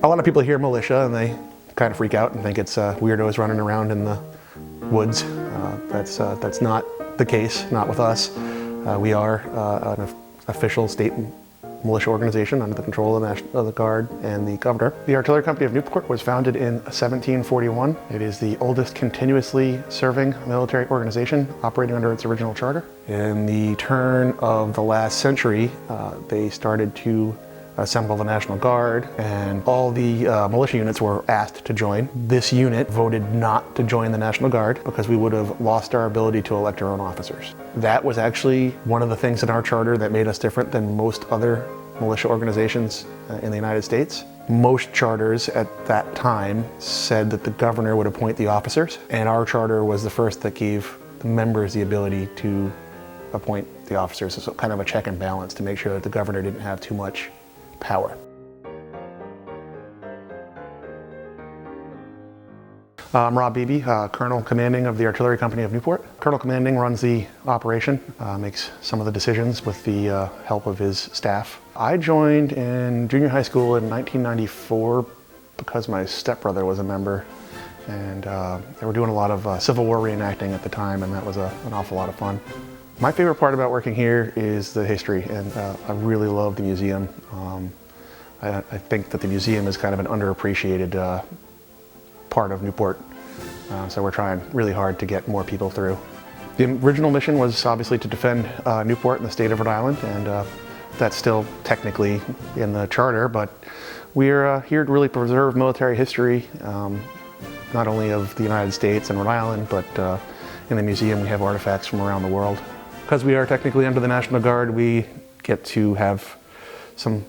A lot of people hear militia and they kind of freak out and think it's weirdos running around in the woods. That's not the case, not with us. We are an official state militia organization under the control of the Guard and the Governor. The Artillery Company of Newport was founded in 1741. It is the oldest continuously serving military organization operating under its original charter. In the turn of the last century, they started to assemble the National Guard, and all the militia units were asked to join. This unit voted not to join the National Guard because we would have lost our ability to elect our own officers. That was actually one of the things in our charter that made us different than most other militia organizations in the United States. Most charters at that time said that the governor would appoint the officers, and our charter was the first that gave the members the ability to appoint the officers. So kind of a check and balance to make sure that the governor didn't have too much power. I'm Rob Beebe, Colonel Commanding of the Artillery Company of Newport. Colonel Commanding runs the operation, makes some of the decisions with the help of his staff. I joined in junior high school in 1994 because my stepbrother was a member, and they were doing a lot of Civil War reenacting at the time, and that was an awful lot of fun. My favorite part about working here is the history, and I really love the museum. I think that the museum is kind of an underappreciated part of Newport, so we're trying really hard to get more people through. The original mission was obviously to defend Newport and the state of Rhode Island, and that's still technically in the charter, but we're here to really preserve military history, not only of the United States and Rhode Island, but in the museum we have artifacts from around the world. Because we are technically under the National Guard, we get to have some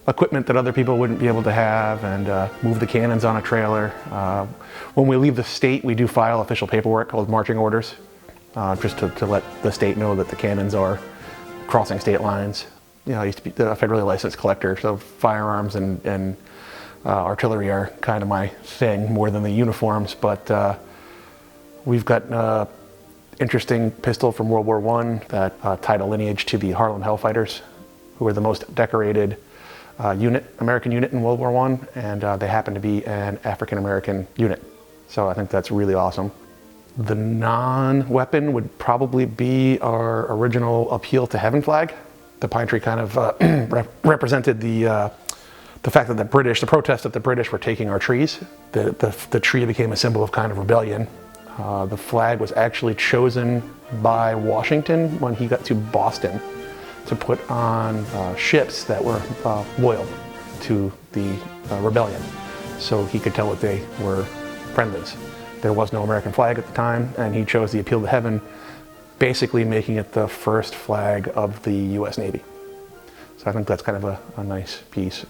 equipment that other people wouldn't be able to have, and move the cannons on a trailer. When we leave the state, we do file official paperwork called marching orders, just to let the state know that the cannons are crossing state lines. You know, I used to be a federally licensed collector, so firearms and artillery are kind of my thing more than the uniforms, but we've got interesting pistol from World War I that tied a lineage to the Harlem Hellfighters, who were the most decorated American unit in World War I, and they happen to be an African-American unit. So I think that's really awesome. The non-weapon would probably be our original Appeal to Heaven flag. The pine tree kind of represented the fact that the protest that the British were taking our trees. The tree became a symbol of kind of rebellion. The flag was actually chosen by Washington when he got to Boston to put on ships that were loyal to the rebellion, so he could tell that they were friendlies. There was no American flag at the time, and he chose the Appeal to Heaven, basically making it the first flag of the U.S. Navy. So I think that's kind of a nice piece.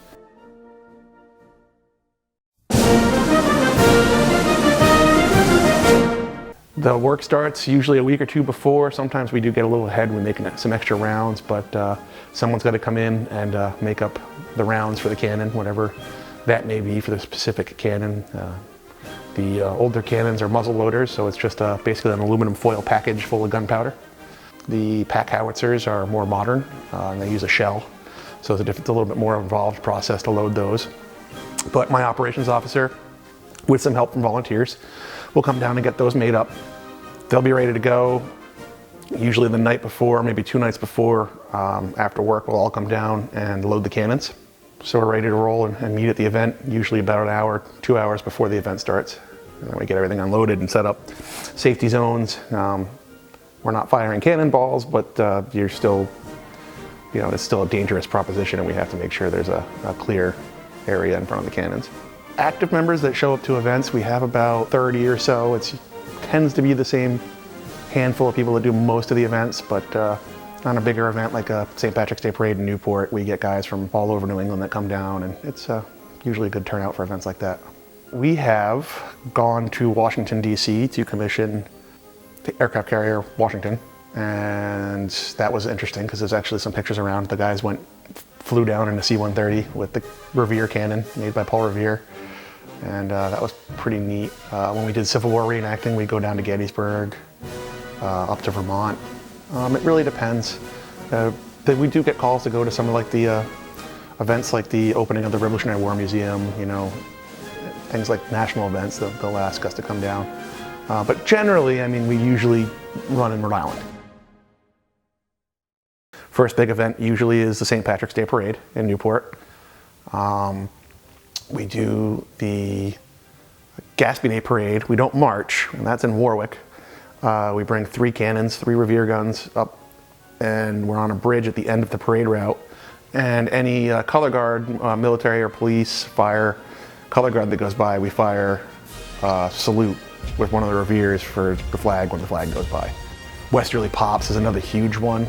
The work starts usually a week or two before. Sometimes we do get a little ahead when making some extra rounds, but someone's got to come in and make up the rounds for the cannon, whatever that may be for the specific cannon. The older cannons are muzzle loaders, so it's just basically an aluminum foil package full of gunpowder. The pack howitzers are more modern, and they use a shell, so it's a little bit more involved process to load those. But my operations officer, with some help from volunteers, will come down and get those made up. They'll be ready to go usually the night before, maybe 2 nights before. After work, we'll all come down and load the cannons. So we're ready to roll and meet at the event, usually about an hour, 2 hours before the event starts. And then we get everything unloaded and set up safety zones. We're not firing cannonballs, but you're still, you know, it's still a dangerous proposition, and we have to make sure there's a clear area in front of the cannons. Active members that show up to events, we have about 30 or so. It tends to be the same handful of people that do most of the events, but on a bigger event like a St. Patrick's Day Parade in Newport, we get guys from all over New England that come down, and it's usually a good turnout for events like that. We have gone to Washington, D.C. to commission the aircraft carrier Washington, and that was interesting because there's actually some pictures around. The guys flew down in a C-130 with the Revere cannon made by Paul Revere, and that was pretty neat. When we did Civil War reenacting, we'd go down to Gettysburg, up to Vermont. It really depends. We do get calls to go to some of like the Events like the opening of the Revolutionary War Museum, you know, things like national events, they'll ask us to come down. But generally, I mean, we usually run in Rhode Island. First big event usually is the St. Patrick's Day Parade in Newport. We do the Gaspee Day Parade. We don't march, and that's in Warwick. We bring 3 cannons, 3 Revere guns up, and we're on a bridge at the end of the parade route. And any color guard, military or police, fire, color guard that goes by, we fire salute with one of the Reveres for the flag when the flag goes by. Westerly Pops is another huge one.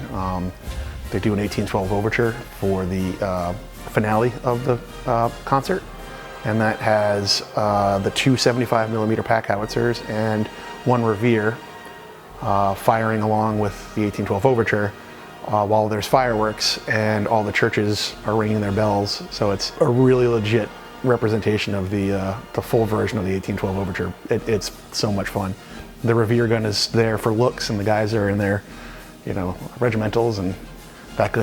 They do an 1812 overture for the finale of the concert, and that has the 2 75mm pack howitzers and 1 Revere firing along with the 1812 overture while there's fireworks and all the churches are ringing their bells. So it's a really legit representation of the full version of the 1812 overture. It's so much fun. The Revere gun is there for looks, and the guys are in their, you know, regimentals, and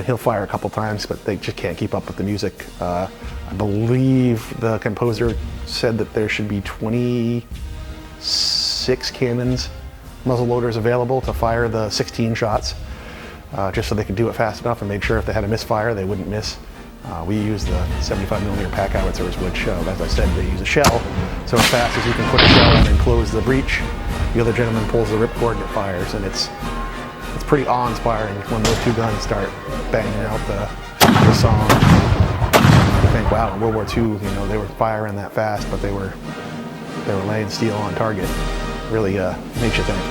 he'll fire a couple times, but they just can't keep up with the music. I believe the composer said that there should be 26 cannons, muzzle loaders available to fire the 16 shots, just so they could do it fast enough and make sure if they had a misfire, they wouldn't miss. We use the 75mm pack howitzers, which, as I said, they use a shell. So as fast as you can put a shell in and close the breech, the other gentleman pulls the ripcord and it fires, and it's pretty awe-inspiring when those 2 guns start banging out the song. You think, wow, in World War II, you know, they were firing that fast, but they were laying steel on target. Really makes you think.